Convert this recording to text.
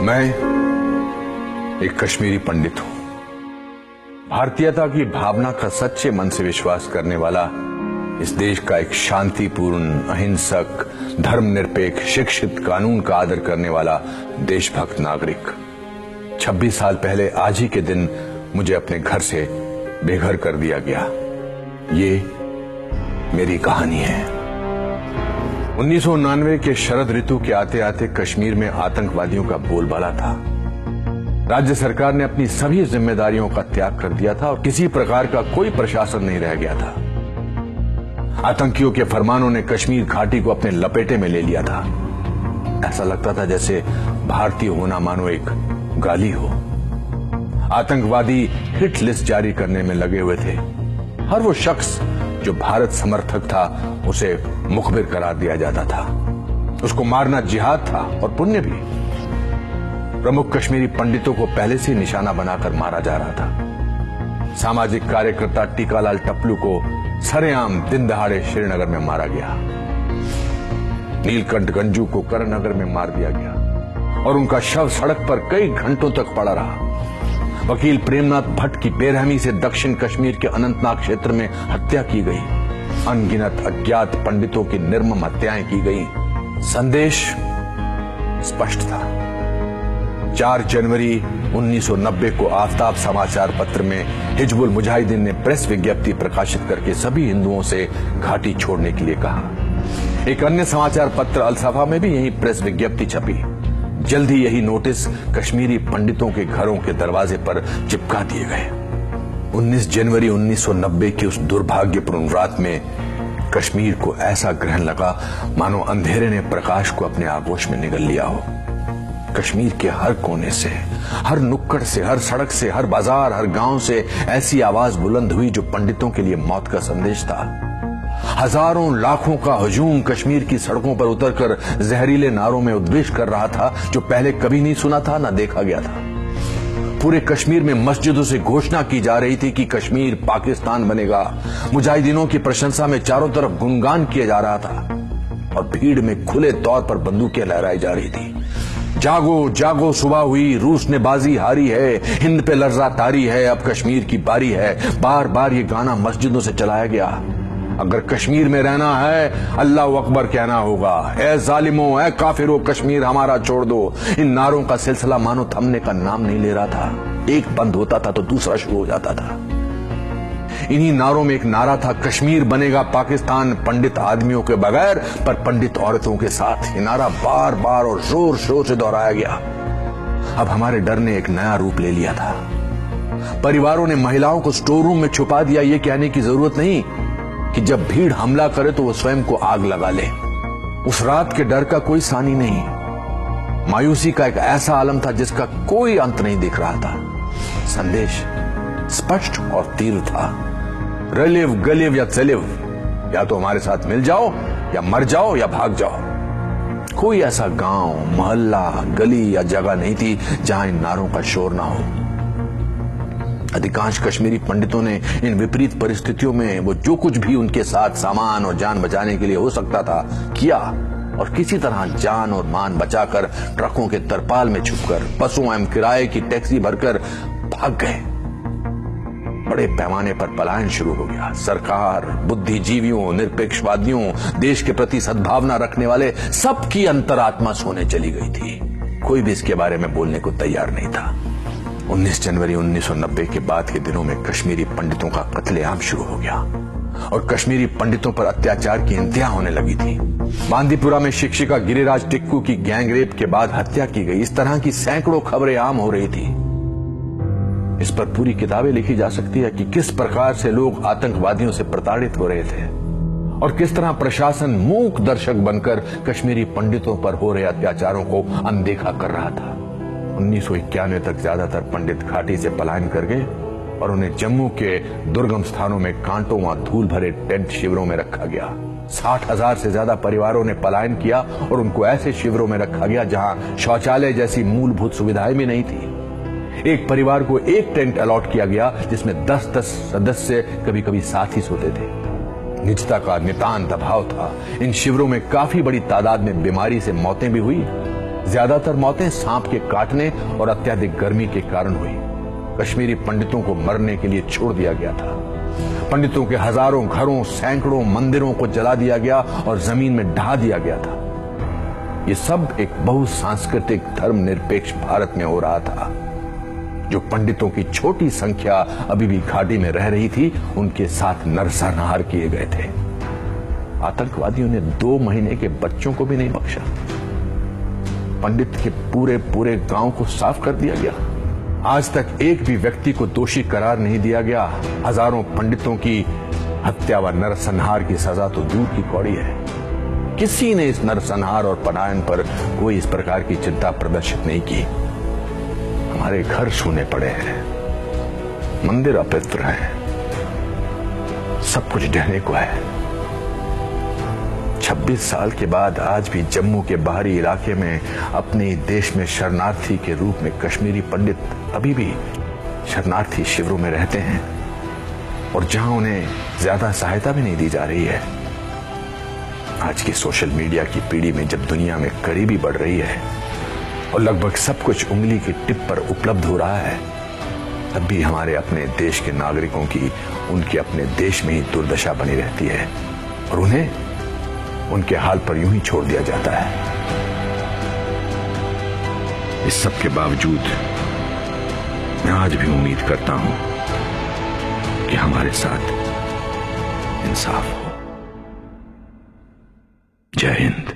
मैं एक कश्मीरी पंडित हूं। भारतीयता की भावना का सच्चे मन से विश्वास करने वाला, इस देश का एक शांतिपूर्ण, अहिंसक, धर्मनिरपेक्ष, शिक्षित, कानून का आदर करने वाला देशभक्त नागरिक। 26 साल पहले आज ही के दिन मुझे अपने घर से बेघर कर दिया गया। ये मेरी कहानी है। 1999 के शरद ऋतु के आते आते कश्मीर में आतंकवादियों का बोलबाला था। राज्य सरकार ने अपनी सभी जिम्मेदारियों का त्याग कर दिया था और किसी प्रकार का कोई प्रशासन नहीं रह गया था। आतंकियों के फरमानों ने कश्मीर घाटी को अपने लपेटे में ले लिया था। ऐसा लगता था जैसे भारतीय होना मानो एक गाली हो। आतंकवादी हिट लिस्ट जारी करने में लगे हुए थे। हर वो शख्स जो भारत समर्थक था उसे मुखबिर करार दिया जाता था। उसको मारना जिहाद था और पुण्य भी। प्रमुख कश्मीरी पंडितों को पहले से निशाना बनाकर मारा जा रहा था। सामाजिक कार्यकर्ता टीकालाल टप्लू को सरेआम दिन दहाड़े श्रीनगर में मारा गया। नीलकंठ गंजू को करनगर में मार दिया गया और उनका शव सड़क पर कई घंटों तक पड़ा रहा। वकील प्रेमनाथ भट्ट की बेरहमी से दक्षिण कश्मीर के अनंतनाग क्षेत्र में हत्या की गई। अनगिनत अज्ञात पंडितों की निर्मम हत्याएं की गई। संदेश स्पष्ट था। 4 जनवरी 1990 को आफ्ताब समाचार पत्र में हिजबुल मुजाहिदीन ने प्रेस विज्ञप्ति प्रकाशित करके सभी हिंदुओं से घाटी छोड़ने के लिए कहा। एक अन्य समाचार पत्र अल-सफा में भी यही प्रेस विज्ञप्ति छपी। जल्द ही यही नोटिस कश्मीरी पंडितों के घरों के दरवाजे पर चिपका दिए गए। 19 जनवरी 1990 की उस दुर्भाग्यपूर्ण रात में कश्मीर को ऐसा ग्रहण लगा मानो अंधेरे ने प्रकाश को अपने आगोश में निगल लिया हो। कश्मीर के हर कोने से, हर नुक्कड़ से, हर सड़क से, हर बाजार, हर गांव से ऐसी आवाज बुलंद हुई जो पंडितों के लिए मौत का संदेश था। हजारों लाखों का हुजूम कश्मीर की सड़कों पर उतरकर जहरीले नारों में उद्वेष कर रहा था जो पहले कभी नहीं सुना था, ना देखा गया था। पूरे कश्मीर में मस्जिदों से घोषणा की जा रही थी कि कश्मीर पाकिस्तान बनेगा। मुजाहिदीनों की प्रशंसा में चारों तरफ गुणगान किया जा रहा था और भीड़ में खुले तौर पर बंदूकें लहराई जा रही थी। जागो जागो सुबह हुई, रूस ने बाजी हारी है, हिंद पे लर्जा तारी है, अब कश्मीर की बारी है। बार बार ये गाना मस्जिदों से चलाया गया। अगर कश्मीर में रहना है अल्लाह अकबर कहना होगा। ए जालिमों, ए काफिरों, कश्मीर हमारा छोड़ दो। इन नारों का सिलसिला मानो थमने का नाम नहीं ले रहा था। एक बंद होता था तो दूसरा शुरू हो जाता था। इन्हीं नारों में एक नारा था, कश्मीर बनेगा पाकिस्तान पंडित आदमियों के बगैर पर पंडित औरतों के साथ। ये नारा बार बार और जोर शोर से दोहराया गया। अब हमारे डर ने एक नया रूप ले लिया था। परिवारों ने महिलाओं को स्टोर रूम में छुपा दिया। ये कहने की जरूरत नहीं कि जब भीड़ हमला करे तो वो स्वयं को आग लगा ले। उस रात के डर का कोई सानी नहीं। मायूसी का एक ऐसा आलम था जिसका कोई अंत नहीं दिख रहा था। संदेश स्पष्ट और तीव्र था। रलिव गलिव या चलिव, या तो हमारे साथ मिल जाओ या मर जाओ या भाग जाओ। कोई ऐसा गांव, मोहल्ला, गली या जगह नहीं थी जहां इन नारों का शोर ना हो। अधिकांश कश्मीरी पंडितों ने इन विपरीत परिस्थितियों में वो जो कुछ भी उनके साथ सामान और जान बचाने के लिए हो सकता था किया और किसी तरह जान और मान बचाकर ट्रकों के तरपाल में छुपकर बसों एवं किराए की टैक्सी भरकर भाग गए। बड़े पैमाने पर पलायन शुरू हो गया। सरकार, बुद्धिजीवियों, निरपेक्षवादियों, देश के प्रति सद्भावना रखने वाले सबकी अंतरात्मा सोने चली गई थी। कोई भी इसके बारे में बोलने को तैयार नहीं था। 19 जनवरी 1990 के बाद के दिनों में कश्मीरी पंडितों का कत्लेआम शुरू हो गया और कश्मीरी पंडितों पर अत्याचार की इंतहा होने लगी थी। बांदीपुरा में शिक्षिका गिरिराज टिक्कू की गैंगरेप के बाद हत्या की गई। इस तरह की सैकड़ों खबरें आम हो रही थी। इस पर पूरी किताबें लिखी जा सकती है कि किस प्रकार से लोग आतंकवादियों से प्रताड़ित हो रहे थे और किस तरह प्रशासन मूक दर्शक बनकर कश्मीरी पंडितों पर हो रहे अत्याचारों को अनदेखा कर रहा था। 1991 तक ज्यादातर पंडित घाटी से पलायन कर गए और उन्हें जम्मू के दुर्गम स्थानों में कांटों व धूल भरे टेंट शिविरों में रखा गया। 60,000 से ज्यादा परिवारों ने पलायन किया और उनको ऐसे शिविरों में रखा गया जहां शौचालय जैसी मूलभूत सुविधाएं भी नहीं थी। एक परिवार को एक टेंट अलॉट किया गया जिसमें 10-10 सदस्य कभी कभी साथ ही सोते थे। निजता का नितांत अभाव था। इन शिविरों में काफी बड़ी तादाद में बीमारी से मौतें भी हुई। ज्यादातर मौतें सांप के काटने और अत्यधिक गर्मी के कारण हुई। कश्मीरी पंडितों को मरने के लिए छोड़ दिया गया था। पंडितों के हजारों घरों, सैकड़ों मंदिरों को जला दिया गया और जमीन में ढहा दिया गया था। ये सब एक बहुसांस्कृतिक धर्मनिरपेक्ष भारत में हो रहा था। जो पंडितों की छोटी संख्या अभी भी घाटी में रह रही थी, उनके साथ नरसंहार किए गए थे। आतंकवादियों ने 2 महीने के बच्चों को भी नहीं बख्शा। पंडित के पूरे पूरे गांव को साफ कर दिया गया। आज तक एक भी व्यक्ति को दोषी करार नहीं दिया गया। हजारों पंडितों की हत्या व नरसंहार की सजा तो दूर की कौड़ी है। किसी ने इस नरसंहार और पलायन पर कोई इस प्रकार की चिंता प्रदर्शित नहीं की। हमारे घर सूने पड़े हैं, मंदिर अपवित्र हैं, सब कुछ ढहने को है। 26 साल के बाद आज भी जम्मू के बाहरी इलाके में अपने देश में शरणार्थी के रूप में कश्मीरी पंडित अभी भी शरणार्थी शिविरों में रहते हैं, और जहां उन्हें ज्यादा सहायता भी नहीं दी जा रही है। आज की सोशल मीडिया की पीढ़ी में जब दुनिया में गरीबी बढ़ रही है और लगभग सब कुछ उंगली की टिप पर उपलब्ध हो रहा है, तब भी हमारे अपने देश के नागरिकों की उनके अपने देश में ही दुर्दशा बनी रहती है और उन्हें उनके हाल पर यूं ही छोड़ दिया जाता है। इस सब के बावजूद मैं आज भी उम्मीद करता हूं कि हमारे साथ इंसाफ हो। जय हिंद।